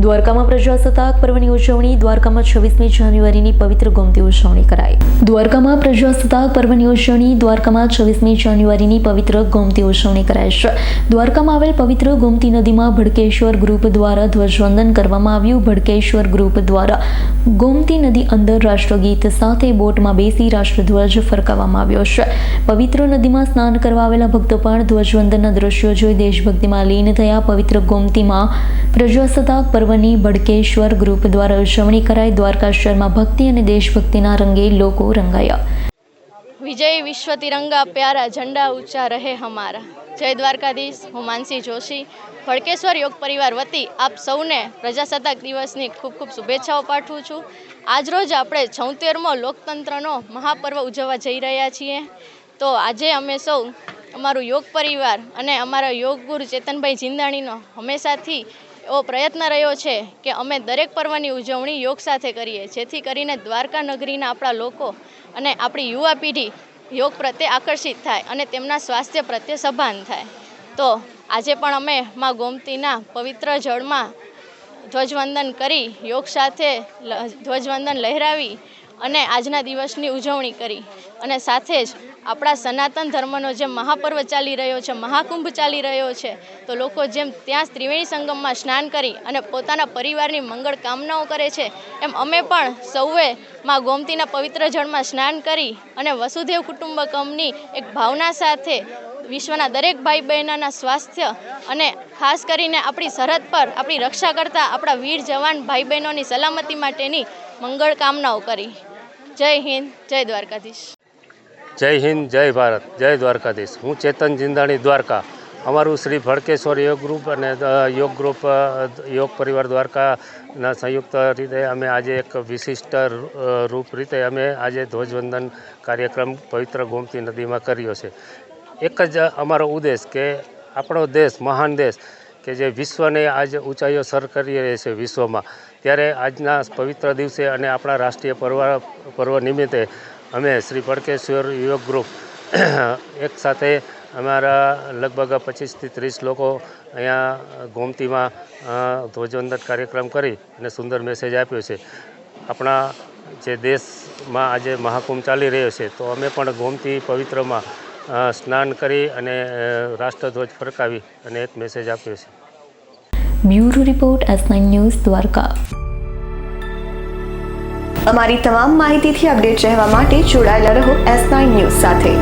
દ્વારકામાં પ્રજાસત્તાક પર્વની ઉજવણી. દ્વારકામાં 26મી જાન્યુઆરીની પવિત્ર ગોમતી ઉજવણી કરાઈ. દ્વારકામાં પ્રજાસત્તાક પર્વની ઉજવણી. દ્વારકામાં 26મી જાન્યુઆરીની પવિત્ર ગોમતી ઉજવણી કરાઈ છે. દ્વારકામાં આવેલ પવિત્ર ગોમતી નદીમાં ભડકેશ્વર ગ્રુપ દ્વારા ધ્વજવંદન કરવામાં આવ્યું. ભડકેશ્વર ગ્રુપ દ્વારા ગોમતી નદી અંદર રાષ્ટ્રગીત સાથે બોટમાં બેસી રાષ્ટ્રધ્વજ ફરકાવવામાં આવ્યો છે. પવિત્ર નદીમાં સ્નાન કરવા આવેલા ભક્તો પણ ધ્વજવંદનના દ્રશ્યો જોઈ દેશભક્તિમાં લીન થયા. પવિત્ર ગોમતીમાં પ્રજાસત્તાક પર્વની ભડકેશ્વર ગ્રુપ દ્વારા ઉજવણી કરાઈ. દ્વારકા શહેરમાં ભક્તિ અને દેશભક્તિના રંગે લોકો રંગાયા. વિજય વિશ્વ તિરંગા પ્યારા ઝંડા ઊંચા રહે હમારા. જય દ્વારકાધીશ. હું માનસી જોશી ભડકેશ્વર યોગ પરિવાર વતી આપ સૌને પ્રજાસત્તાક દિવસની ખૂબ ખૂબ શુભેચ્છાઓ પાઠવું છું. આજરોજ આપણે 76મો લોકતંત્રનો મહાપર્વ ઉજવવા જઈ રહ્યા છીએ. તો આજે અમે સૌ અમારું યોગ પરિવાર અને અમારા યોગ ગુરુ ચેતનભાઈ જીંદાણીનો હંમેશાથી એવો પ્રયત્ન રહ્યો છે કે અમે દરેક પર્વની ઉજવણી યોગ સાથે કરીએ, જેથી કરીને દ્વારકા નગરીના આપણા લોકો અને આપણી યુવા પેઢી યોગ પ્રત્યે આકર્ષિત થાય અને તેમના સ્વાસ્થ્ય પ્રત્યે સભાન થાય. તો આજે પણ અમે માં ગોમતીના પવિત્ર જળમાં ધ્વજવંદન કરી, યોગ સાથે ધ્વજવંદન લહેરાવી અને આજના દિવસની ઉજવણી કરી. અને સાથે જ આપણા સનાતન ધર્મનો જે મહાપર્વ ચાલી રહ્યો છે, મહાકુંભ ચાલી રહ્યો છે, તો લોકો જેમ ત્યાં ત્રિવેણી સંગમમાં સ્નાન કરી અને પોતાના પરિવારની મંગળ કામનાઓ કરે છે, એમ અમે પણ સૌએ માં ગોમતીના પવિત્ર જળમાં સ્નાન કરી અને વસુધૈવ કુટુંબકમની એક ભાવના સાથે વિશ્વના દરેક ભાઈ બહેનોના સ્વાસ્થ્ય અને ખાસ કરીને આપણી સરહદ પર આપણી રક્ષા કરતા આપણા વીર જવાન ભાઈ બહેનોની સલામતી માટેની મંગળ કામનાઓ કરી. જય હિન્દ, જય દ્વારકાધીશ. જય હિન્દ, જય ભારત, જય દ્વારકાધીશ. હું ચેતન જીંદાણી, દ્વારકા. અમારું શ્રી ભડકેશ્વર યોગ ગ્રુપ અને યોગ ગ્રુપ યોગ પરિવાર દ્વારકાના સંયુક્ત રીતે અમે આજે એક વિશિષ્ટ રૂપ રીતે અમે આજે ધ્વજવંદન કાર્યક્રમ પવિત્ર ગોમતી નદીમાં કર્યો છે. એક જ અમારો ઉદ્દેશ કે આપણો દેશ, મહાન દેશ કે જે વિશ્વને આજ ઊંચાઈઓ સર કરી રહી છે વિશ્વમાં, ત્યારે આજના પવિત્ર દિવસે અને આપણા રાષ્ટ્રીય પર્વ નિમિત્તે અમે શ્રી ભડકેશ્વર યોગ ગ્રુપ એક સાથે અમારા લગભગ 25થી 30 લોકો અહીંયા ગોમતીમાં ધ્વજવંદન કાર્યક્રમ કરી અને સુંદર મેસેજ આપ્યો છે. આપણા જે દેશમાં આજે મહાકુંભ ચાલી રહ્યો છે, તો અમે પણ ગોમતી પવિત્રમાં સ્નાન કરી અને રાષ્ટ્રધ્વજ ફરકાવી અને એક મેસેજ આપ્યો છે. Bureau report, S9 news, Dwarka. અમારી તમામ માહિતીથી અપડેટ રહેવા માટે જોડાયેલા રહો S9 ન્યૂઝ સાથે.